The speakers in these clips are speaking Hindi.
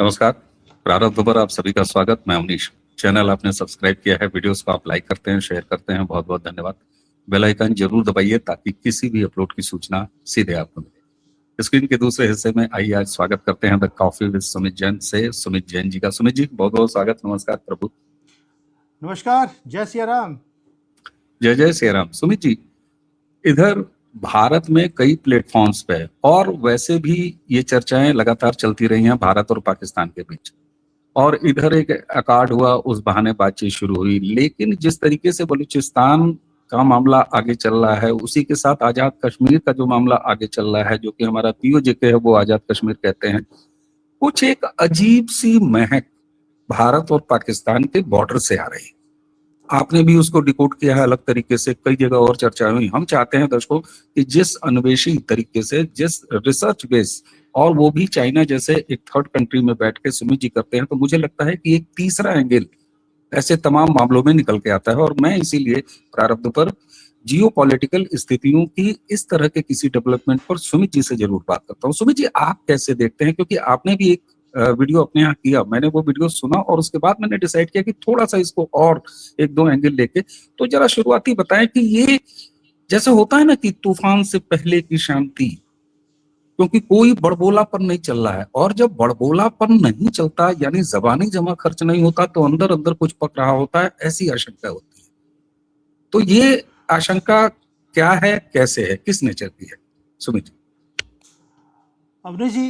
नमस्कार। प्रारब्ध पर आप सभी का स्वागत। मैं अवनीश। चैनल आपने सब्सक्राइब किया है, वीडियोस को आप लाइक करते हैं, शेयर करते हैं, बहुत बहुत धन्यवाद। बेल आइकन जरूर दबाइए ताकि किसी भी अपलोड की सूचना सीधे आपको मिले। स्क्रीन के दूसरे हिस्से में आइए आज स्वागत करते हैं the coffee with Sumit Jain से सुमित जैन जी का। सुमित जी, बहुत बहुत स्वागत। नमस्कार प्रभु। नमस्कार, जय सिया राम। जय जय श्री राम। सुमित जी, इधर भारत में कई प्लेटफॉर्म्स पे और वैसे भी ये चर्चाएं लगातार चलती रही हैं भारत और पाकिस्तान के बीच, और इधर एक अकार्ड हुआ, उस बहाने बातचीत शुरू हुई। लेकिन जिस तरीके से बलूचिस्तान का मामला आगे चल रहा है, उसी के साथ आजाद कश्मीर का जो मामला आगे चल रहा है, जो कि हमारा पीओजे है वो आजाद कश्मीर कहते हैं, कुछ एक अजीब सी महक भारत और पाकिस्तान के बॉर्डर से आ रही है। आपने भी उसको डिकोड किया है अलग तरीके से, कई जगह और चर्चा हुई। हम चाहते हैं दर्शकों कि जिस अन्वेषी तरीके से, जिस रिसर्च बेस, और वो भी चाइना जैसे एक थर्ड कंट्री में बैठ के सुमित जी करते हैं, तो मुझे लगता है कि एक तीसरा एंगल ऐसे तमाम मामलों में निकल के आता है। और मैं इसीलिए प्रारब्ध पर जियो पॉलिटिकल स्थितियों की इस तरह के किसी डेवलपमेंट पर सुमित जी से जरूर बात करता हूँ। सुमित जी, आप कैसे देखते हैं? क्योंकि आपने भी एक वीडियो अपने यहाँ किया, मैंने वो वीडियो सुना और उसके बाद मैंने डिसाइड किया कि थोड़ा सा इसको और एक दो एंगल लेके, तो जरा शुरुआती बताएं कि ये जैसे होता है ना कि तूफान से पहले की शांति, क्योंकि कोई बड़बोलापन नहीं चल रहा है, और जब बड़बोलापन नहीं चलता यानी जबानी जमा खर्च नहीं होता, तो अंदर अंदर कुछ पक रहा होता है, ऐसी आशंका होती है। तो ये आशंका क्या है, कैसे है, किस नेचर की है सुमित जी? अवनीश जी,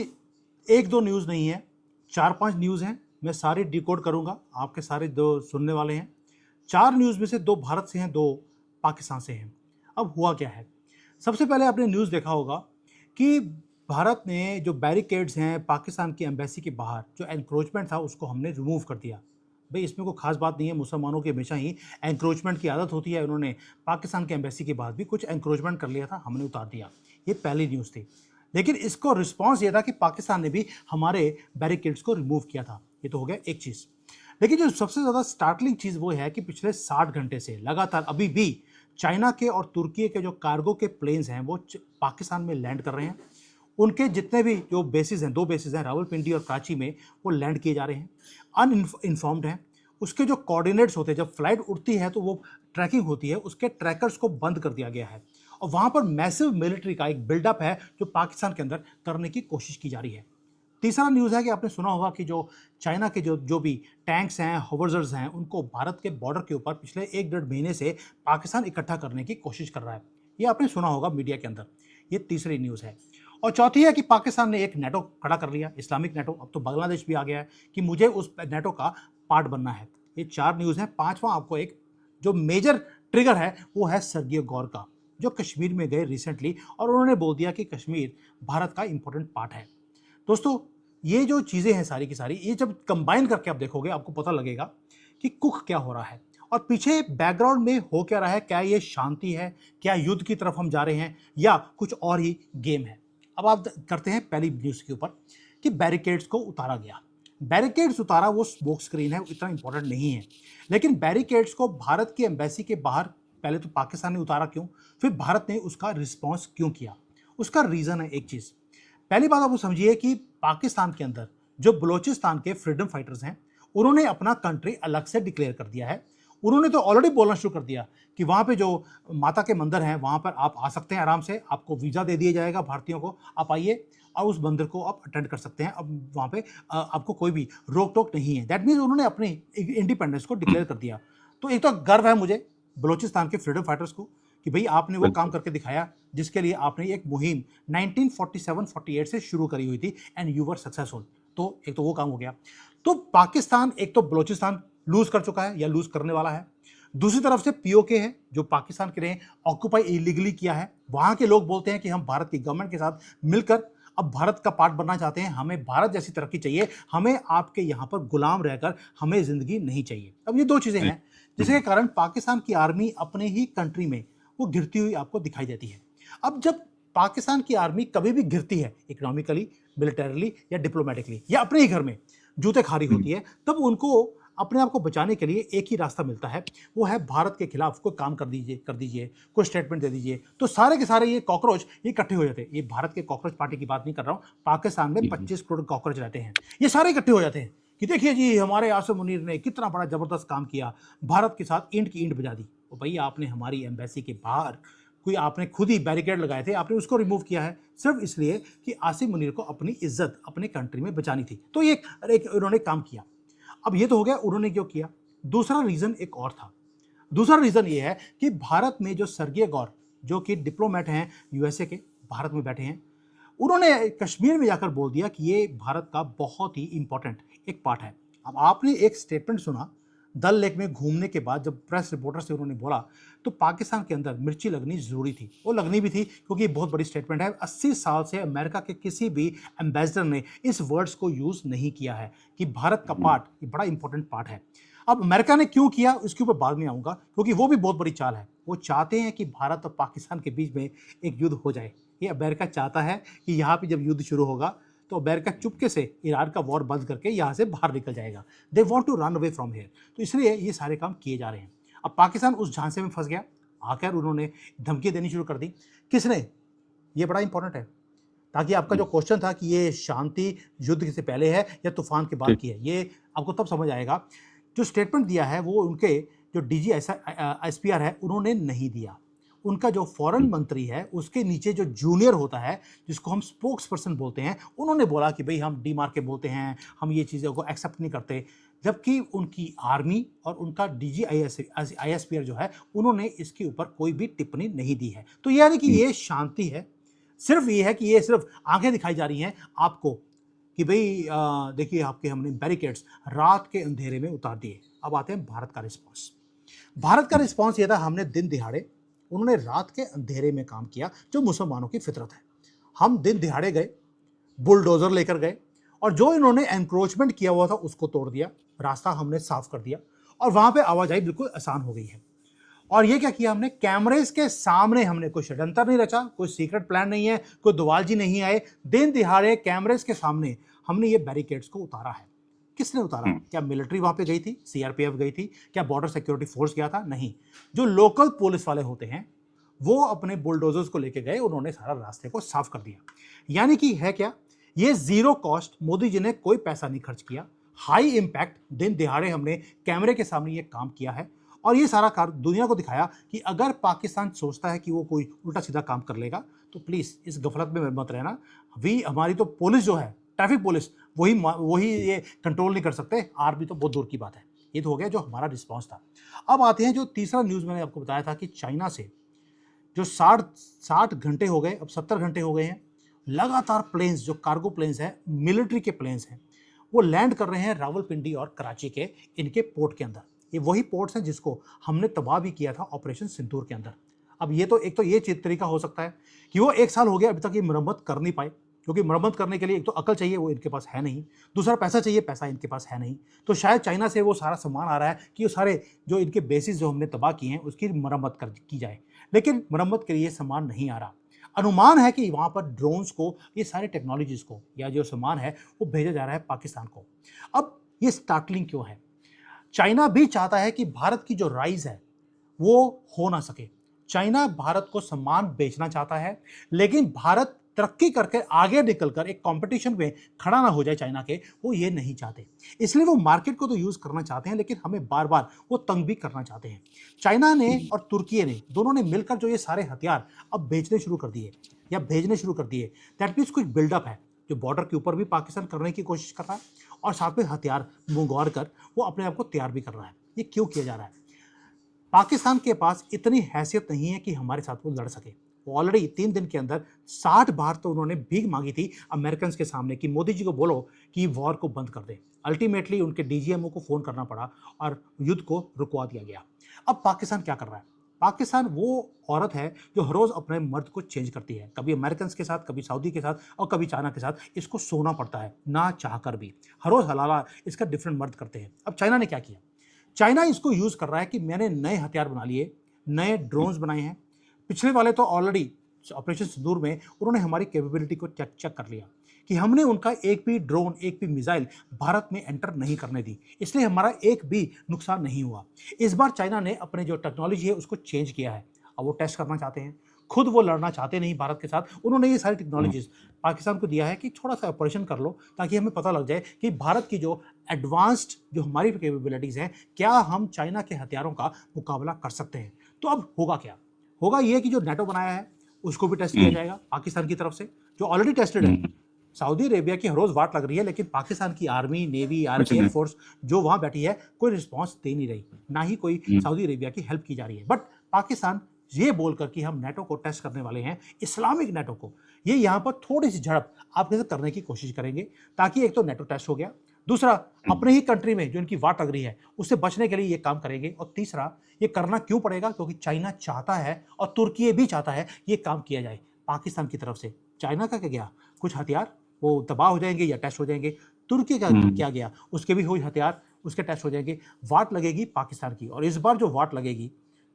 एक दो न्यूज़ नहीं है, 4-5 न्यूज़ हैं। मैं सारी डिकोड करूंगा, आपके सारे दो सुनने वाले हैं। 4 न्यूज़ में से 2 भारत से हैं, 2 पाकिस्तान से हैं। अब हुआ क्या है? सबसे पहले आपने न्यूज़ देखा होगा कि भारत ने जो बैरिकेड्स हैं पाकिस्तान की एम्बेसी के बाहर, जो एनक्रोचमेंट था उसको हमने रिमूव कर दिया। भाई इसमें कोई खास बात नहीं है, मुसलमानों की हमेशा ही एनक्रोचमेंट की आदत होती है। उन्होंने पाकिस्तान की एम्बेसी के बाद भी कुछ एनक्रोचमेंट कर लिया था, हमने उतार दिया। ये पहली न्यूज़ थी। लेकिन इसको रिस्पॉन्स ये था कि पाकिस्तान ने भी हमारे बैरिकेड्स को रिमूव किया था। ये तो हो गया एक चीज़। लेकिन जो सबसे ज़्यादा स्टार्टलिंग चीज़ वो है कि पिछले 60 घंटे से लगातार अभी भी चाइना के और तुर्की के जो कार्गो के प्लेन्स हैं वो पाकिस्तान में लैंड कर रहे हैं। उनके जितने भी जो बेसिस हैं, 2 बेसिस हैं रावलपिंडी और कराची में, वो लैंड किए जा रहे हैं। अनइन्फॉर्म्ड हैं। उसके जो कोऑर्डिनेट्स होते हैं, जब फ्लाइट उड़ती है तो वो ट्रैकिंग होती है, उसके ट्रैकर्स को बंद कर दिया गया है। और वहाँ पर मैसिव मिलिट्री का एक बिल्डअप है जो पाकिस्तान के अंदर करने की कोशिश की जा रही है। तीसरा न्यूज़ है कि आपने सुना होगा कि जो चाइना के जो भी टैंक्स हैं, होवर्जर्स हैं, उनको भारत के बॉर्डर के ऊपर पिछले 1-1.5 महीने से पाकिस्तान इकट्ठा करने की कोशिश कर रहा है। ये आपने सुना होगा मीडिया के अंदर। ये तीसरी न्यूज़ है। और चौथी है कि पाकिस्तान ने एक नेटो खड़ा कर लिया, इस्लामिक नेटो। अब तो बांग्लादेश भी आ गया है कि मुझे उस नेटो का पार्ट बनना है। ये 4 न्यूज़ हैं। पांचवा आपको एक जो मेजर ट्रिगर है वो है सर्गियो गौर का, जो कश्मीर में गए रिसेंटली और उन्होंने बोल दिया कि कश्मीर भारत का इंपॉर्टेंट पार्ट है। दोस्तों, ये जो चीज़ें हैं सारी की सारी, ये जब कंबाइन करके आप देखोगे आपको पता लगेगा कि कुछ क्या हो रहा है और पीछे बैकग्राउंड में हो क्या रहा है। क्या ये शांति है, क्या युद्ध की तरफ हम जा रहे हैं, या कुछ और ही गेम है? अब आप करते हैं पहली न्यूज़ के ऊपर कि बैरिकेड्स को उतारा गया। बैरिकेड्स उतारा वो स्मोक स्क्रीन है, इतना इंपॉर्टेंट नहीं है। लेकिन बैरिकेड्स को भारत की एम्बेसी के बाहर पहले तो पाकिस्तान ने उतारा क्यों, फिर भारत ने उसका रिस्पॉन्स क्यों किया? उसका रीज़न है एक चीज़। पहली बात आप वो समझिए कि पाकिस्तान के अंदर जो बलूचिस्तान के फ्रीडम फाइटर्स हैं, उन्होंने अपना कंट्री अलग से डिक्लेयर कर दिया है। उन्होंने तो ऑलरेडी बोलना शुरू कर दिया कि वहाँ पे जो माता के मंदिर हैं वहाँ पर आप आ सकते हैं आराम से, आपको वीज़ा दे दिया जाएगा भारतीयों को, आप आइए और उस मंदिर को आप अटेंड कर सकते हैं। अब वहाँ पे आपको कोई भी रोक टोक नहीं है। दैट मीन्स उन्होंने अपनी इंडिपेंडेंस को डिक्लेयर कर दिया। तो एक तो गर्व है मुझे बलूचिस्तान के फ्रीडम फाइटर्स को कि भाई आपने वो काम करके दिखाया जिसके लिए आपने एक मुहिम 1947-48 से शुरू करी हुई थी एंड यू वर सक्सेसफुल। तो एक तो वो काम हो गया। तो पाकिस्तान एक तो बलूचिस्तान लूज कर चुका है या लूज करने वाला है। दूसरी तरफ से पीओके है जो पाकिस्तान के लिए ऑक्यूपाई इलीगली किया है। वहां के लोग बोलते हैं कि हम भारत की गवर्नमेंट के साथ मिलकर अब भारत का पार्ट बनना चाहते हैं, हमें भारत जैसी तरक्की चाहिए, हमें आपके यहाँ पर गुलाम रहकर हमें जिंदगी नहीं चाहिए। अब ये दो चीजें हैं जिसके कारण पाकिस्तान की आर्मी अपने ही कंट्री में वो गिरती हुई आपको दिखाई देती है। अब जब पाकिस्तान की आर्मी कभी भी गिरती है इकोनॉमिकली, मिलिटरीली या डिप्लोमेटिकली या अपने ही घर में जूते खा रही होती है, तब उनको अपने आप को बचाने के लिए एक ही रास्ता मिलता है, वो है भारत के खिलाफ कोई काम कर दीजिए, कोई स्टेटमेंट दे दीजिए, तो सारे के सारे ये कॉकरोच ये इकट्ठे हो जाते हैं। ये भारत के कॉकरोच पार्टी की बात नहीं कर रहा हूँ, पाकिस्तान में 25 करोड़ कॉकरोच रहते हैं, ये सारे इकट्ठे हो जाते हैं कि देखिए जी हमारे आसिम मुनीर ने कितना बड़ा जबरदस्त काम किया, भारत के साथ ईंट की ईंट बजा दी। तो भैया आपने हमारी एम्बेसी के बाहर कोई आपने खुद ही बैरिकेड लगाए थे, आपने उसको रिमूव किया है सिर्फ इसलिए कि आसिम मुनीर को अपनी इज्जत अपने कंट्री में बचानी थी। तो ये एक उन्होंने काम किया। अब ये तो हो गया उन्होंने क्यों किया। दूसरा रीजन एक और था। दूसरा रीजन ये है कि भारत में जो सर्गेई गौर जो कि डिप्लोमेट हैं यूएसए के, भारत में बैठे हैं, उन्होंने कश्मीर में जाकर बोल दिया कि ये भारत का बहुत ही इंपॉर्टेंट एक पार्ट है। अब आपने एक स्टेटमेंट सुना डल लेक में घूमने के बाद, जब प्रेस रिपोर्टर से उन्होंने बोला तो पाकिस्तान के अंदर मिर्ची लगनी जरूरी थी, वो लगनी भी थी क्योंकि ये बहुत बड़ी स्टेटमेंट है। 80 साल से अमेरिका के किसी भी एम्बेसडर ने इस वर्ड्स को यूज नहीं किया है कि भारत का पार्ट ये बड़ा इंपॉर्टेंट पार्ट है। अब अमेरिका ने क्यों किया उसके ऊपर बाद में आऊंगा, क्योंकि वो भी बहुत बड़ी चाल है। वो चाहते हैं कि भारत और पाकिस्तान के बीच में एक युद्ध हो जाए। ये अमेरिका चाहता है कि यहाँ पे जब युद्ध शुरू होगा तो अमेरिका चुपके से ईरान का वॉर बंद करके यहाँ से बाहर निकल जाएगा। They want to run away from here. तो इसलिए ये सारे काम किए जा रहे हैं। अब पाकिस्तान उस झांसे में फंस गया, आकर उन्होंने धमकी देनी शुरू कर दी। किसने? ये बड़ा इंपॉर्टेंट है, ताकि आपका जो क्वेश्चन था कि ये शांति युद्ध से पहले है या तूफान के बाद की है, ये आपको तब समझ आएगा। जो स्टेटमेंट दिया है वो उनके जो डीजी एसपीआर है उन्होंने नहीं दिया। उनका जो फॉरेन मंत्री है उसके नीचे जो जूनियर होता है जिसको हम स्पोक्स पर्सन बोलते हैं, उन्होंने बोला कि भाई हम डी मार के बोलते हैं, हम ये चीज़ों को एक्सेप्ट नहीं करते। जबकि उनकी आर्मी और उनका डीजी आईएसपीआर जो है उन्होंने इसके ऊपर कोई भी टिप्पणी नहीं दी है। तो यानी कि ये शांति है, सिर्फ ये है कि ये सिर्फ आंखें दिखाई जा रही हैं आपको कि भाई देखिए आपके हमने बैरिकेड्स रात के अंधेरे में उतार दिए। अब आते हैं भारत का रिस्पॉन्स। भारत का रिस्पॉन्स ये था, हमने दिन दिहाड़े, उन्होंने रात के अंधेरे में काम किया जो मुसलमानों की फितरत है। हम दिन दिहाड़े गए, बुलडोजर लेकर गए और जो इन्होंने एनक्रोचमेंट किया हुआ था उसको तोड़ दिया, रास्ता हमने साफ कर दिया और वहां पे आवाजाही बिल्कुल आसान हो गई है। और ये क्या किया हमने, कैमरेज के सामने हमने कोई षड्यंत्र नहीं रचा, कोई सीक्रेट प्लान नहीं है, कोई दोवालजी नहीं आए, दिन दिहाड़े कैमरेज के सामने हमने ये बैरिकेड्स को उतारा है। किसने उतारा? क्या मिलिट्री वहां पे गई थी, सीआरपीएफ गई थी, क्या बॉर्डर सिक्योरिटी फोर्स गया था? नहीं, जो लोकल पुलिस वाले होते हैं वो अपने बुलडोजर्स को लेके गए, उन्होंने सारा रास्ते को साफ कर दिया। यानी कि है क्या, ये जीरो कॉस्ट, मोदी जी ने कोई पैसा नहीं खर्च किया, हाई इंपैक्ट, दिन दिहाड़े हमने कैमरे के सामने ये काम किया है। और ये सारा कार्य दुनिया को दिखाया कि अगर पाकिस्तान सोचता है कि वो कोई उल्टा सीधा काम कर लेगा तो प्लीज इस गफलत में मत रहना। हमारी तो पुलिस जो है, ट्रैफिक पुलिस, वही ये कंट्रोल नहीं कर सकते, आर्मी तो बहुत दूर की बात है। ये तो हो गया जो हमारा रिस्पॉन्स था। अब आते हैं जो तीसरा न्यूज मैंने आपको बताया था कि चाइना से जो 60 घंटे हो गए, अब 70 घंटे हो गए हैं, लगातार प्लेन्स, जो कार्गो प्लेन्स हैं, मिलिट्री के प्लेन्स हैं, वो लैंड कर रहे हैं रावलपिंडी और कराची के इनके पोर्ट के अंदर। ये वही पोर्ट्स हैं जिसको हमने तबाह भी किया था ऑपरेशन सिंदूर के अंदर। अब ये तो एक तो ये तरीका हो सकता है कि वो 1 साल हो गया अभी तक ये मरम्मत कर नहीं पाए, क्योंकि मरम्मत करने के लिए एक तो अकल चाहिए, वो इनके पास है नहीं, दूसरा पैसा चाहिए, पैसा इनके पास है नहीं। तो शायद चाइना से वो सारा सामान आ रहा है कि वो सारे जो इनके बेसिस जो हमने तबाह किए हैं उसकी मरम्मत की जाए, लेकिन मरम्मत के लिए सामान नहीं आ रहा। अनुमान है कि वहाँ पर ड्रोन्स को, ये सारे टेक्नोलॉजीज को या जो सामान है वो भेजा जा रहा है पाकिस्तान को। अब ये स्टार्टलिंग क्यों है? चाइना भी चाहता है कि भारत की जो राइज है वो हो ना सके। चाइना भारत को सामान बेचना चाहता है, लेकिन भारत तरक्की करके आगे निकलकर एक कंपटीशन में खड़ा ना हो जाए चाइना के, वो ये नहीं चाहते। इसलिए वो मार्केट को तो यूज करना चाहते हैं, लेकिन हमें बार बार वो तंग भी करना चाहते हैं। चाइना ने और तुर्की ने, दोनों ने मिलकर जो ये सारे हथियार अब बेचने शुरू कर दिए या भेजने शुरू कर दिए, दैट मीन्स कुछ बिल्डअप है जो बॉर्डर के ऊपर भी पाकिस्तान करने की कोशिश कर रहा है और साथ में हथियार मंगवा कर वो अपने आप को तैयार भी कर रहा है। ये क्यों किया जा रहा है? पाकिस्तान के पास इतनी हैसियत नहीं है कि हमारे साथ वो लड़ सके। ऑलरेडी 3 दिन के अंदर 60 बार तो उन्होंने भीख मांगी थी अमेरिकन के सामने कि मोदी जी को बोलो कि वॉर को बंद कर दे। अल्टीमेटली उनके डीजीएमओ को फोन करना पड़ा और युद्ध को रुकवा दिया गया। अब पाकिस्तान क्या कर रहा है? पाकिस्तान वो औरत है जो हर रोज अपने मर्द को चेंज करती है, कभी अमेरिकन के साथ, कभी सऊदी के साथ और कभी चाइना के साथ। इसको सोना पड़ता है ना चाहकर भी, हर रोज हलाला इसका डिफरेंट मर्द करते हैं। अब चाइना ने क्या किया? चाइना इसको यूज कर रहा है कि मैंने नए हथियार बना लिए, नए ड्रोन्स बनाए हैं। पिछले वाले तो ऑलरेडी ऑपरेशन सिंदूर में उन्होंने हमारी कैपेबिलिटी को चेक कर लिया कि हमने उनका एक भी ड्रोन, एक भी मिसाइल भारत में एंटर नहीं करने दी, इसलिए हमारा एक भी नुकसान नहीं हुआ। इस बार चाइना ने अपने जो टेक्नोलॉजी है उसको चेंज किया है। अब वो टेस्ट करना चाहते हैं, खुद वो लड़ना चाहते नहीं भारत के साथ। उन्होंने ये सारी हम्म, टेक्नोलॉजीज पाकिस्तान को दिया है कि थोड़ा सा ऑपरेशन कर लो, ताकि हमें पता लग जाए कि भारत की जो एडवांस्ड जो हमारी कैपेबिलिटीज़ हैं, क्या हम चाइना के हथियारों का मुकाबला कर सकते हैं। तो अब होगा क्या? होगा ये कि जो नेटो बनाया है उसको भी टेस्ट किया हम्म, जाएगा पाकिस्तान की तरफ से, जो ऑलरेडी टेस्टेड है। हम्म, सऊदी अरेबिया की हर रोज़ वाट लग रही है, लेकिन पाकिस्तान की आर्मी, नेवी, कुछ नहीं। एयरफोर्स जो वहाँ बैठी है, कोई रिस्पॉन्स दे नहीं रही, ना ही कोई हम्म, सऊदी अरेबिया की हेल्प की जा रही है। बट पाकिस्तान ये बोलकर कि हम नेटो को टेस्ट करने वाले हैं, इस्लामिक नेटो को, ये यहाँ पर थोड़ी सी झड़प आपके साथ करने की कोशिश करेंगे, ताकि एक तो नेटो टेस्ट हो गया, दूसरा हम्म, अपने ही कंट्री में जो इनकी वाट लग रही है उससे बचने के लिए ये काम करेंगे, और तीसरा ये करना क्यों पड़ेगा? क्योंकि चाइना चाहता है और तुर्की भी चाहता है ये काम किया जाए पाकिस्तान की तरफ से। चाइना का क्या गया, कुछ हथियार वो तबाह हो जाएंगे या टेस्ट हो जाएंगे। तुर्की का हम्म, क्या गया, उसके भी हुई हथियार, उसके टेस्ट हो जाएंगे। वाट लगेगी पाकिस्तान की, और इस बार जो वाट लगेगी,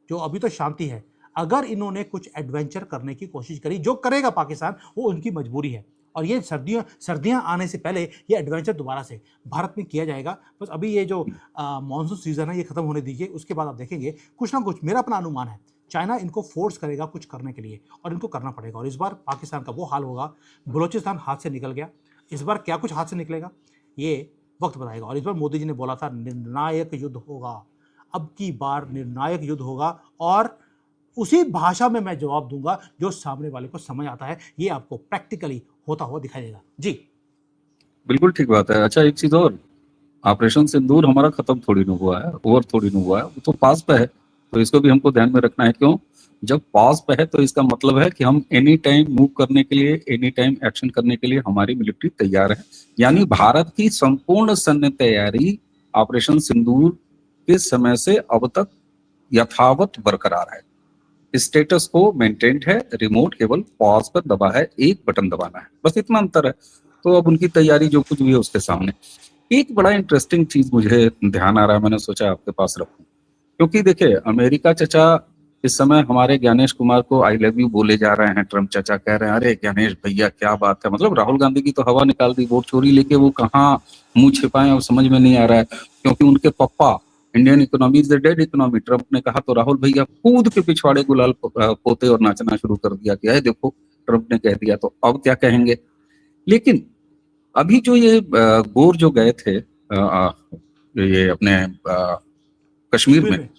जो अभी तो शांति है, अगर इन्होंने कुछ एडवेंचर करने की कोशिश करी, जो करेगा पाकिस्तान, वो उनकी मजबूरी है। और ये सर्दियां आने से पहले ये एडवेंचर दोबारा से भारत में किया जाएगा। बस अभी ये जो मानसून सीजन है ये खत्म होने दीजिए, उसके बाद आप देखेंगे कुछ ना कुछ, मेरा अपना अनुमान है, चाइना इनको फोर्स करेगा कुछ करने के लिए, और इनको करना पड़ेगा। और इस बार पाकिस्तान का वो हाल होगा, बलोचिस्तान हाथ से निकल गया, इस बार क्या कुछ हाथ से निकलेगा ये वक्त बताएगा। और इस बार मोदी जी ने बोला था निर्णायक युद्ध होगा, अब की बार निर्णायक युद्ध होगा, और उसी भाषा में मैं जवाब दूंगा जो सामने वाले को समझ आता है। ये आपको प्रैक्टिकली होता हुआ दिखाई देगा जी। बिल्कुल ठीक बात है। अच्छा, एक चीज और, ऑपरेशन सिंदूर हमारा खत्म थोड़ी ना हुआ है, ओवर थोड़ी ना हुआ है, वो तो पास पे है। तो इसको भी हमको ध्यान में रखना है। क्यों? जब पास पे है तो इसका मतलब है कि हम एनी टाइम मूव करने के लिए, एनी टाइम एक्शन करने के लिए हमारी मिलिट्री तैयार है। यानी भारत की संपूर्ण सैन्य तैयारी ऑपरेशन सिंदूर के समय से अब तक यथावत बरकरार है। स्टेटस को मेंटेन्ड है, रिमोट केवल पॉज पर दबा है, एक बटन दबाना है, बस इतना अंतर है। तो अब उनकी तैयारी जो कुछ भी है उसके सामने। एक बड़ा इंटरेस्टिंग चीज मुझे ध्यान आ रहा है, मैंने सोचा आपके पास रखूं। क्योंकि देखिए, अमेरिका चचा इस समय हमारे ज्ञानेश कुमार को आई लव यू बोले जा रहे हैं। ट्रम्प चचा कह रहे हैं अरे ज्ञानेश भैया क्या बात है, मतलब राहुल गांधी की तो हवा निकाल दी, वोट चोरी लेके वो कहाँ मुंह छिपाए, अब समझ में नहीं आ रहा है। क्योंकि उनके पप्पा, Indian economy is the dead economy, Trump ने कहा तो राहुल भैया कूद के पिछवाड़े गुलाल पोते और नाचना शुरू कर दिया कि देखो ट्रम्प ने कह दिया तो अब क्या कहेंगे। लेकिन अभी जो ये गोर जो गए थे ये अपने कश्मीर कश्मीर में, में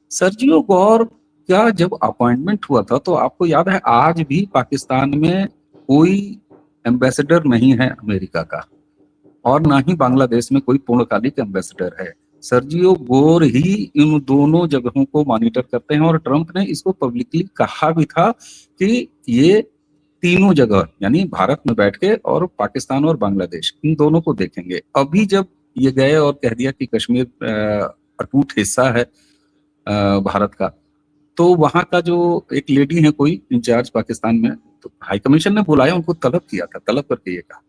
सर्जियो गौर का जब अपॉइंटमेंट हुआ था तो आपको याद है आज भी पाकिस्तान में कोई एम्बेसडर नहीं है अमेरिका का, और ना ही बांग्लादेश में कोई पूर्णकालिक एम्बेसडर है। सर्जियो गोर ही इन दोनों जगहों को मॉनिटर करते हैं, और ट्रंप ने इसको पब्लिकली कहा भी था कि ये तीनों जगह यानी भारत में बैठ के और पाकिस्तान और बांग्लादेश इन दोनों को देखेंगे। अभी जब ये गए और कह दिया कि कश्मीर अटूट हिस्सा है भारत का, तो वहां का जो एक लेडी है कोई इंचार्ज पाकिस्तान में, तो हाई कमीशन ने बुलाया, उनको तलब किया था, तलब करके ये कहा।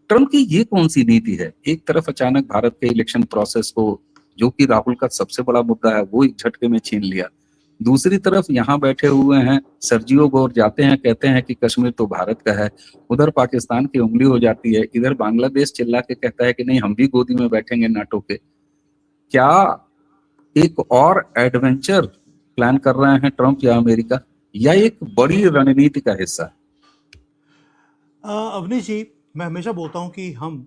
ट्रम्प की ये कौन सी नीति है? एक तरफ अचानक भारत के इलेक्शन प्रोसेस को, जो कि राहुल का सबसे बड़ा मुद्दा है, वो एक झटके में छीन लिया। दूसरी तरफ यहाँ बैठे हुए हैं सर्जियो गौर, जाते हैं कहते हैं कि कश्मीर तो भारत का है, उधर पाकिस्तान की उंगली हो जाती है, इधर बांग्लादेश चिल्ला के कहता है कि नहीं हम भी गोदी में बैठेंगे नाटो के। क्या एक और एडवेंचर प्लान कर रहे हैं ट्रंप या अमेरिका, या एक बड़ी रणनीति का हिस्सा? अवनीश जी, मैं हमेशा बोलता हूँ कि हम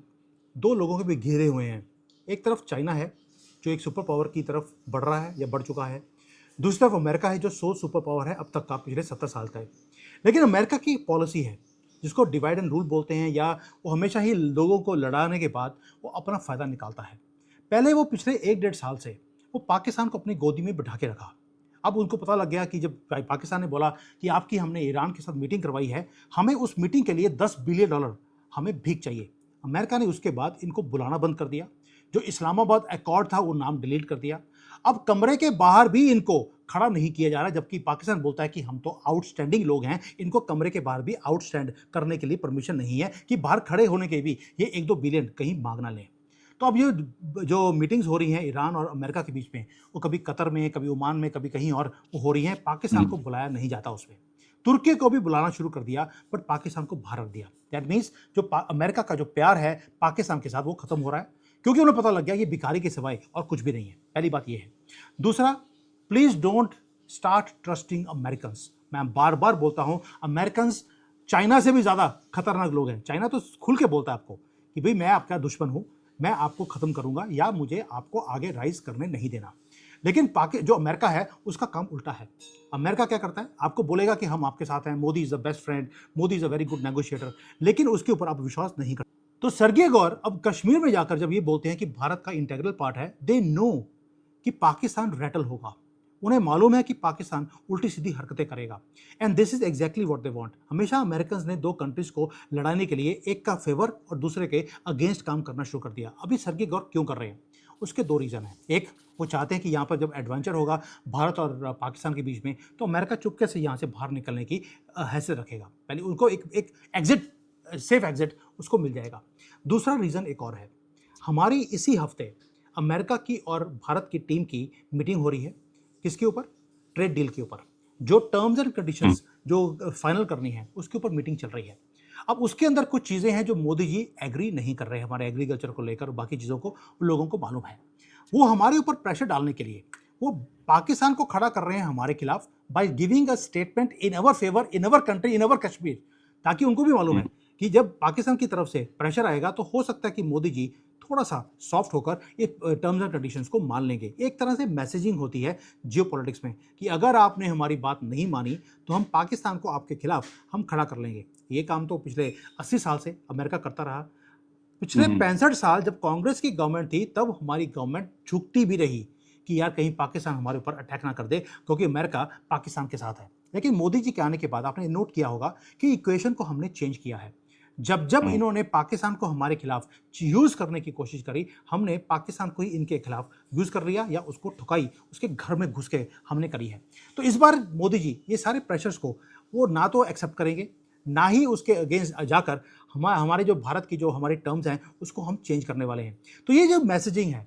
दो लोगों के भी घेरे हुए हैं। एक तरफ चाइना है जो एक सुपर पावर की तरफ बढ़ रहा है या बढ़ चुका है, दूसरी तरफ अमेरिका है जो 100 सुपर पावर है अब तक का पिछले 70 साल का है। लेकिन अमेरिका की पॉलिसी है जिसको डिवाइड एंड रूल बोलते हैं, या वो हमेशा ही लोगों को लड़ाने के बाद वो अपना फ़ायदा निकालता है। पहले वो पिछले 1 डेढ़ साल से वो पाकिस्तान को अपनी गोदी में बिठा के रखा। अब उनको पता लग गया कि जब पाकिस्तान ने बोला कि आपकी हमने ईरान के साथ मीटिंग करवाई है, हमें उस मीटिंग के लिए $10 बिलियन हमें भीख चाहिए। अमेरिका ने उसके बाद इनको बुलाना बंद कर दिया, जो इस्लामाबाद अकॉर्ड था वो नाम डिलीट कर दिया। अब कमरे के बाहर भी इनको खड़ा नहीं किया जा रहा, जबकि पाकिस्तान बोलता है कि हम तो आउटस्टैंडिंग लोग हैं, इनको कमरे के बाहर भी आउटस्टैंड करने के लिए परमिशन नहीं है कि बाहर खड़े होने के भी ये 1-2 बिलियन कहीं मांग ना लें। तो अब ये जो मीटिंग्स हो रही हैं ईरान और अमेरिका के बीच में, वो कभी कतर में, कभी ओमान में, कभी कहीं और वो हो रही हैं, पाकिस्तान को बुलाया नहीं जाता उसमें। तुर्की को भी बुलाना शुरू कर दिया, बट पाकिस्तान को बाहर रख दिया। दैट मीन्स जो अमेरिका का जो प्यार है पाकिस्तान के साथ वो खत्म हो रहा है, क्योंकि उन्हें पता लग गया ये भिखारी के सिवाय और कुछ भी नहीं है। पहली बात ये है। दूसरा, please don't start trusting Americans. मैं बार बार बोलता हूं, अमेरिकन्स चाइना से भी ज्यादा खतरनाक लोग हैं। चाइना तो खुल के बोलता है आपको कि भाई मैं आपका दुश्मन हूं, मैं आपको खत्म करूंगा या मुझे आपको आगे राइज करने नहीं देना। लेकिन जो अमेरिका है उसका काम उल्टा है। अमेरिका क्या करता है, आपको बोलेगा कि हम आपके साथ हैं, Modi is the best friend, Modi is a very good negotiator, लेकिन उसके ऊपर आप विश्वास नहीं करते। तो सर्गेई गौर अब कश्मीर में जाकर जब ये बोलते हैं कि भारत का इंटेग्रल पार्ट है, दे नो कि पाकिस्तान रैटल होगा। उन्हें मालूम है कि पाकिस्तान उल्टी सीधी हरकतें करेगा, and this is exactly what they want. हमेशा अमेरिकन्स ने दो कंट्रीज को लड़ाने के लिए एक का फेवर और दूसरे के अगेंस्ट काम करना शुरू कर दिया। अभी सर्गेई गौर क्यों कर रहे हैं, उसके दो रीजन है। एक, वो चाहते हैं कि यहाँ पर जब एडवेंचर होगा भारत और पाकिस्तान के बीच में, तो अमेरिका चुपके से यहाँ से बाहर निकलने की हैसियत रखेगा। पहले उनको एक एग्जिट, सेफ एग्जिट उसको मिल जाएगा। दूसरा रीजन एक और है, हमारी इसी हफ्ते अमेरिका की और भारत की टीम की मीटिंग हो रही है। किसके ऊपर? ट्रेड डील के ऊपर। जो टर्म्स एंड कंडीशंस जो फाइनल करनी है उसके ऊपर मीटिंग चल रही है। अब उसके अंदर कुछ चीजें हैं जो मोदी जी एग्री नहीं कर रहे हैं हमारे एग्रीकल्चर को लेकर, और बाकी चीजों को उन लोगों को मालूम है। वो हमारे ऊपर प्रेशर डालने के लिए वो पाकिस्तान को खड़ा कर रहे हैं हमारे खिलाफ by giving a statement in our favour, in our country, in our Kashmir, ताकि उनको भी मालूम है कि जब पाकिस्तान की तरफ से प्रेशर आएगा तो हो सकता है कि मोदी जी थोड़ा सा सॉफ्ट होकर ये टर्म्स एंड कंडीशंस को मान लेंगे। एक तरह से मैसेजिंग होती है जियोपॉलिटिक्स में कि अगर आपने हमारी बात नहीं मानी तो हम पाकिस्तान को आपके खिलाफ हम खड़ा कर लेंगे। ये काम तो पिछले 80 साल से अमेरिका करता रहा। पिछले 65 साल जब कांग्रेस की गवर्नमेंट थी तब हमारी गवर्नमेंट झुकती भी रही कि यार कहीं पाकिस्तान हमारे ऊपर अटैक ना कर दे, क्योंकि अमेरिका पाकिस्तान के साथ है। लेकिन मोदी जी के आने के बाद आपने नोट किया होगा कि इक्वेशन को हमने चेंज किया है। जब जब इन्होंने पाकिस्तान को हमारे खिलाफ यूज करने की कोशिश करी, हमने पाकिस्तान को ही इनके खिलाफ यूज कर लिया या उसको ठुकाई, उसके घर में घुस के हमने करी है। तो इस बार मोदी जी ये सारे प्रेशर्स को वो ना तो एक्सेप्ट करेंगे, ना ही उसके अगेंस्ट जाकर हमारे जो भारत की जो हमारे टर्म्स हैं उसको हम चेंज करने वाले हैं। तो ये जो मैसेजिंग है,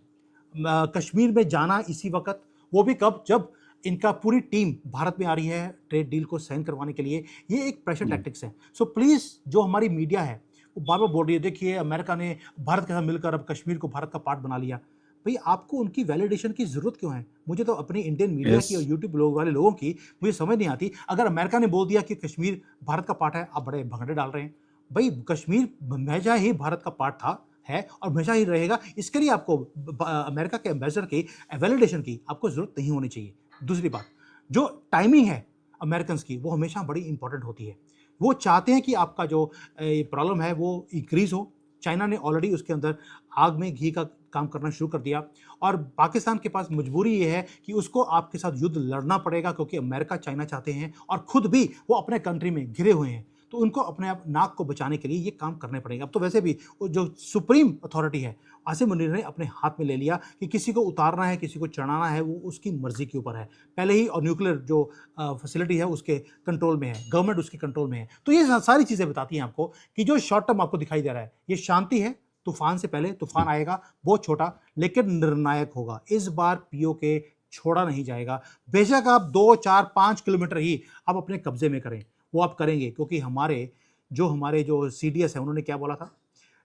कश्मीर में जाना इसी वक्त, वो भी कब, जब इनका पूरी टीम भारत में आ रही है ट्रेड डील को साइन करवाने के लिए, ये एक प्रेशर टैक्टिक्स है। सो प्लीज जो हमारी मीडिया है वो बार बार बोल रही है देखिए अमेरिका ने भारत के साथ मिलकर अब कश्मीर को भारत का पार्ट बना लिया। भाई आपको उनकी वैलिडेशन की जरूरत क्यों है? मुझे तो अपनी इंडियन मीडिया की और यूट्यूब लोग वाले लोगों की मुझे समझ नहीं आती। अगर अमेरिका ने बोल दिया कि कश्मीर भारत का पार्ट है, आप बड़े भगड़े डाल रहे हैं। भाई कश्मीर हमेशा ही भारत का पार्ट था, है और हमेशा ही रहेगा। इसके लिए आपको अमेरिका के एम्बेसडर की वैलिडेशन की आपको जरूरत नहीं होनी चाहिए। दूसरी बात, जो टाइमिंग है अमेरिकन्स की वो हमेशा बड़ी इंपॉर्टेंट होती है। वो चाहते हैं कि आपका जो प्रॉब्लम है वो इंक्रीज हो। चाइना ने ऑलरेडी उसके अंदर आग में घी का काम करना शुरू कर दिया, और पाकिस्तान के पास मजबूरी ये है कि उसको आपके साथ युद्ध लड़ना पड़ेगा, क्योंकि अमेरिका चाइना चाहते हैं और खुद भी वो अपने कंट्री में घिरे हुए हैं। तो उनको अपने आप नाक को बचाने के लिए ये काम करने पड़ेगा। अब तो वैसे भी वो जो सुप्रीम अथॉरिटी है आसिम मुनीर ने अपने हाथ में ले लिया कि किसी को उतारना है, किसी को चढ़ाना है, वो उसकी मर्जी के ऊपर है। पहले ही और न्यूक्लियर जो फैसिलिटी है उसके कंट्रोल में है, गवर्नमेंट उसके कंट्रोल में है। तो ये सारी चीज़ें बताती हैं आपको कि जो शॉर्ट टर्म आपको दिखाई दे रहा है ये शांति है। तूफान से पहले तूफान आएगा, बहुत छोटा लेकिन निर्णायक होगा। इस बार पीओके छोड़ा नहीं जाएगा। बेशक आप 2, 4, 5 किलोमीटर ही आप अपने कब्जे में करें, वो आप करेंगे, क्योंकि हमारे जो सीडीएस है उन्होंने क्या बोला था,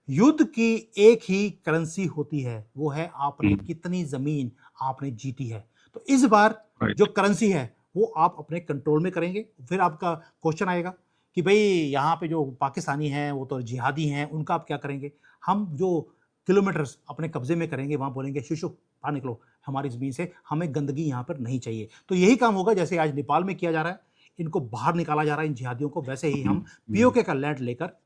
युद्ध की एक ही करेंसी होती है, वो है आपने कितनी जमीन आपने जीती है। तो इस बार जो करेंसी है वो आप अपने कंट्रोल में करेंगे। फिर आपका क्वेश्चन आएगा कि भाई यहाँ पे जो पाकिस्तानी हैं वो तो जिहादी हैं, उनका आप क्या करेंगे? हम जो किलोमीटर्स अपने कब्जे में करेंगे वहां बोलेंगे शिशु बाहर निकलो हमारी जमीन से, हमें गंदगी यहाँ पर नहीं चाहिए। तो यही काम होगा जैसे आज नेपाल में किया जा रहा है, इनको बाहर निकाला जा रहा है इन जिहादियों को, वैसे ही हम पीओके का लैंड लेकर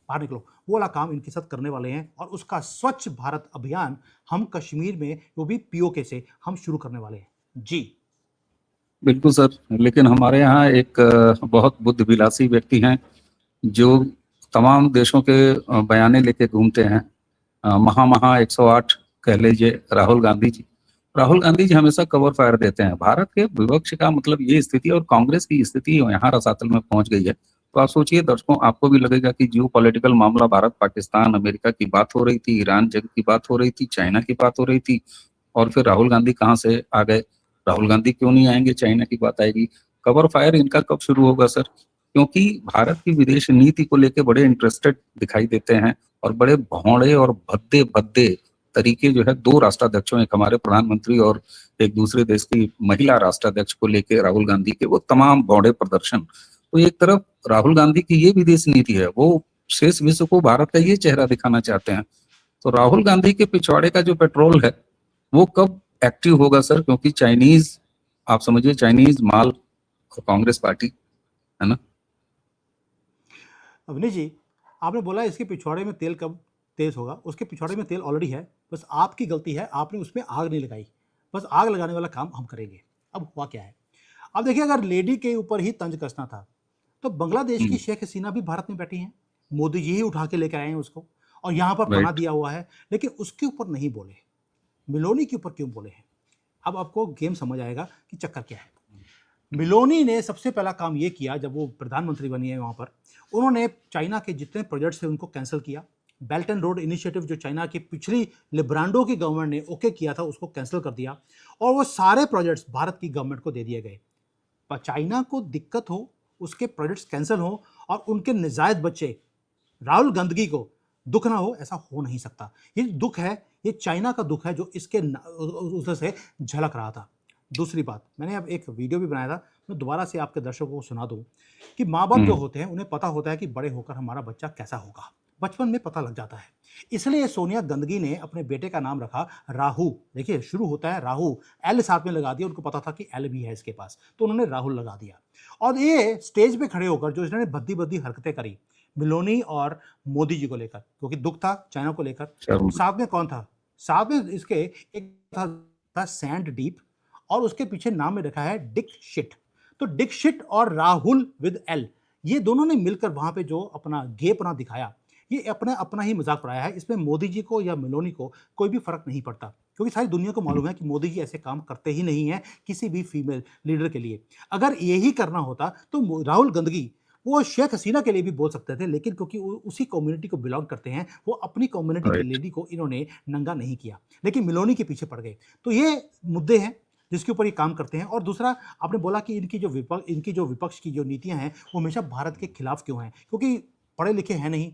बाहर निकलो वो वाला काम इनके साथ करने वाले हैं। और उसका स्वच्छ भारत अभियान हम कश्मीर में वो भी पीओके से हम शुरू करने वाले हैं। जी बिल्कुल सर, लेकिन हमारे यहाँ एक बहुत बुद्ध विलासी व्यक्ति हैं जो तमाम देशों के बयाने लेके घूमते हैं, महा 108 कह लीजिए, राहुल गांधी जी। राहुल गांधी जी हमेशा कवर फायर देते हैं। भारत के विपक्ष का मतलब ये स्थिति और कांग्रेस की स्थिति यहाँ रसातल में पहुंच गई है। तो आप सोचिए दर्शकों, आपको भी लगेगा कि जियो पॉलिटिकल मामला भारत पाकिस्तान अमेरिका की बात हो रही थी, ईरान जंग की बात हो रही थी, चाइना की बात हो रही थी, और फिर राहुल गांधी कहाँ से आ गए? राहुल गांधी क्यों नहीं आएंगे, चाइना की बात आएगी। कवर फायर इनका कब शुरू होगा सर? क्योंकि भारत की विदेश नीति को लेके बड़े इंटरेस्टेड दिखाई देते हैं और बड़े भौड़े और भद्दे भद्दे तरीके जो है दो राष्ट्राध्यक्षों, एक हमारे प्रधानमंत्री और एक दूसरे देश की महिला राष्ट्राध्यक्ष को लेके राहुल गांधी के वो तमाम भौड़े प्रदर्शन। तो एक तरफ राहुल गांधी की ये विदेश नीति है, वो शेष विश्व को भारत का ये चेहरा दिखाना चाहते हैं। तो राहुल गांधी के पिछवाड़े का जो पेट्रोल है वो कब एक्टिव होगा सर? क्योंकि चाइनीज, आप समझिए चाइनीज माल और कांग्रेस पार्टी, है ना? अवनी जी, आपने बोला इसके पिछवाड़े में तेल कब तेज होगा। उसके पिछवाड़े में तेल ऑलरेडी है, बस आपकी गलती है, आपने उसमें आग नहीं लगाई। बस आग लगाने वाला काम हम करेंगे। अब हुआ क्या है, अब देखिए, अगर लेडी के ऊपर ही तंज कसना था तो बांग्लादेश की शेख हसीना भी भारत में बैठी हैं, मोदी जी ही उठा के लेकर आए हैं उसको, और यहाँ पर पनाह राइट। दिया हुआ है, लेकिन उसके ऊपर नहीं बोले, मिलोनी के ऊपर क्यों बोले हैं। अब आपको गेम समझ आएगा कि चक्कर क्या है। मिलोनी ने सबसे पहला काम ये किया, जब वो प्रधानमंत्री बनी है वहाँ पर, उन्होंने चाइना के जितने प्रोजेक्ट्स थे उनको कैंसिल किया। बेल्ट एंड रोड इनिशिएटिव जो चाइना की पिछली लिब्रांडो की गवर्नमेंट ने ओके किया था उसको कैंसिल कर दिया, और वो सारे प्रोजेक्ट्स भारत की गवर्नमेंट को दे दिए गए। पर चाइना को दिक्कत हो, उसके प्रोजेक्ट्स कैंसिल हो और उनके नजायज बच्चे राहुल गांधी को दुख ना हो, ऐसा हो नहीं सकता। ये दुख है, ये चाइना का दुख है जो इसके उधर से झलक रहा था। दूसरी बात, मैंने अब एक वीडियो भी बनाया था, मैं दोबारा से आपके दर्शकों को सुना दूं कि माँ बाप जो होते हैं उन्हें पता होता है कि बड़े होकर हमारा बच्चा कैसा होगा, बचपन में पता लग जाता है। इसलिए सोनिया गांधी ने अपने बेटे का नाम रखा राहु। देखिए, शुरू होता है राहु, एल साथ में लगा दिया, उनको पता था कि एल भी है इसके पास, तो उन्होंने राहुल लगा दिया। और ये स्टेज पे खड़े होकर जो इन्होंने भद्दी भद्दी हरकतें करी मिलोनी और मोदी जी को लेकर, क्योंकि दुख था चाइना को लेकर। साथ में कौन था, साथ में इसके एक था सैंड डीप, और उसके पीछे नाम में रखा है डिक शिट। तो डिक शिट और राहुल विद एल, ये दोनों ने मिलकर वहां पे जो अपना गेपना दिखाया, ये अपना अपना ही मजाक उड़ाया है। इसमें मोदी जी को या मिलोनी को कोई भी फर्क नहीं पड़ता, क्योंकि सारी दुनिया को मालूम है कि मोदी जी ऐसे काम करते ही नहीं है किसी भी फीमेल लीडर के लिए। अगर यही करना होता तो राहुल गांधी वो शेख हसीना के लिए भी बोल सकते थे, लेकिन क्योंकि उसी कम्युनिटी को बिलोंग करते हैं, वो अपनी कम्युनिटी की राइट। लेडी को इन्होंने नंगा नहीं किया, लेकिन मिलोनी के पीछे पड़ गए। तो ये मुद्दे हैं जिसके ऊपर ये काम करते हैं। और दूसरा, आपने बोला कि इनकी जो विपक्ष की जो नीतियां हैं वो हमेशा भारत के खिलाफ क्यों हैं, क्योंकि पढ़े लिखे हैं नहीं।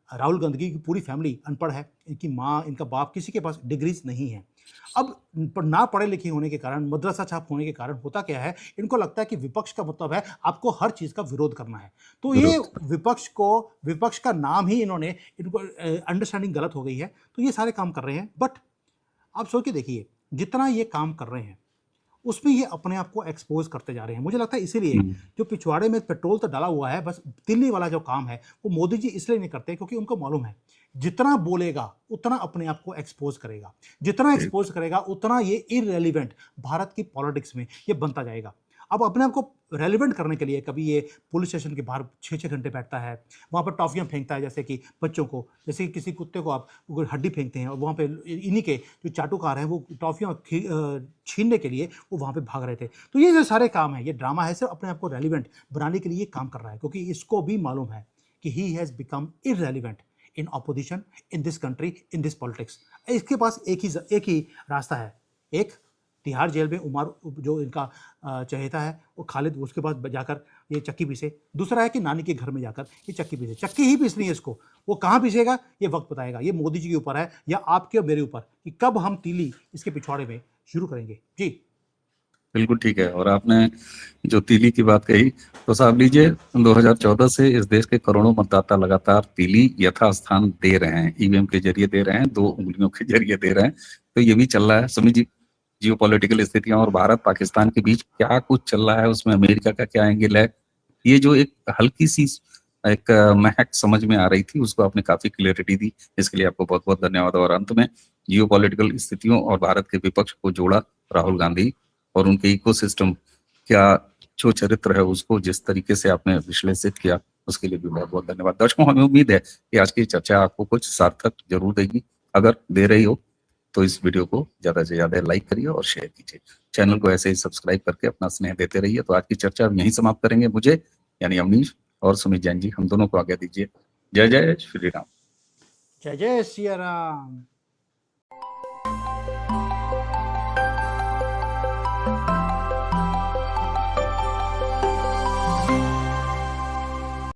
राहुल गांधी की पूरी फैमिली अनपढ़ है, इनकी माँ इनका बाप किसी के पास डिग्रीज नहीं है। अब ना पढ़े लिखे होने के कारण, मदरसा छाप होने के कारण होता क्या है, इनको लगता है कि विपक्ष का मतलब है आपको हर चीज़ का विरोध करना है। तो ये विपक्ष का नाम ही इन्होंने, इनको अंडरस्टैंडिंग गलत हो गई है, तो ये सारे काम कर रहे हैं। बट आप सोच के देखिए, जितना ये काम कर रहे हैं उसमें ये अपने आप को एक्सपोज करते जा रहे हैं। मुझे लगता है इसीलिए जो पिछवाड़े में पेट्रोल तो डाला हुआ है, बस तिल्ली वाला जो काम है वो मोदी जी इसलिए नहीं करते क्योंकि उनको मालूम है जितना बोलेगा उतना अपने आप को एक्सपोज करेगा, जितना एक्सपोज करेगा उतना ये इररेलीवेंट भारत की पॉलिटिक्स में ये बनता जाएगा। अब अपने आप को रेलिवेंट करने के लिए कभी ये पुलिस स्टेशन के बाहर 6-6 घंटे बैठता है, वहाँ पर टॉफियाँ फेंकता है, जैसे कि बच्चों को, जैसे कि किसी कुत्ते को आप हड्डी फेंकते हैं, और वहाँ पे इन्हीं के जो चाटुकार हैं वो टॉफियाँ छीनने के लिए वो वहाँ पे भाग रहे थे। तो ये जो सारे काम है, ये ड्रामा है, सिर्फ अपने आप को रेलिवेंट बनाने के लिए काम कर रहा है, क्योंकि इसको भी मालूम है कि he has become irrelevant in opposition, in this country, in this politics. इसके पास एक ही रास्ता है, एक तिहाड़ जेल में उमर जो इनका चहेता है वो खालिद, उसके पास जाकर ये चक्की पीसे। दूसरा है कि नानी के घर में जाकर ये चक्की पीसे, चक्की ही पीसनी है इसको, वो कहाँ पीसेगा ये वक्त बताएगा। ये मोदी जी के ऊपर है या आपके और मेरे ऊपर कि कब हम तीली इसके पिछवाड़े में शुरू करेंगे। जी बिल्कुल ठीक है। और आपने जो तीली की बात कही, तो साहब लीजिए 2014 से इस देश के करोड़ों मतदाता लगातार तीली यथास्थान दे रहे हैं, ईवीएम के जरिए दे रहे हैं, 2 उंगलियों के जरिए दे रहे हैं। तो ये भी चल रहा है। समझिए जियोपॉलिटिकल स्थितियां और भारत पाकिस्तान के बीच क्या कुछ चल रहा है, उसमें अमेरिका का क्या एंगल है, ये जो एक हल्की सी एक महक समझ में आ रही थी, उसको आपने काफी क्लियरिटी दी। इसके लिए आपको बहुत बहुत धन्यवाद। और अंत में जियोपॉलिटिकल स्थितियों और भारत के विपक्ष को जोड़ा राहुल गांधी और उनके इकोसिस्टम, क्या जो चरित्र है उसको जिस तरीके से आपने विश्लेषित किया, उसके लिए भी बहुत बहुत धन्यवाद। दर्शकों, हमें उम्मीद है कि आज की चर्चा आपको कुछ सार्थक जरूर देगी। अगर दे रही हो तो इस वीडियो को ज्यादा से ज्यादा लाइक करिए और शेयर कीजिए। चैनल को ऐसे ही सब्सक्राइब करके अपना स्नेह देते रहिए। तो आज की चर्चा हम यहीं समाप्त करेंगे। मुझे यानी अमनीश और सुमित जैन जी, हम दोनों को आज्ञा दीजिए। जय जय श्री राम। जय जय सिया राम।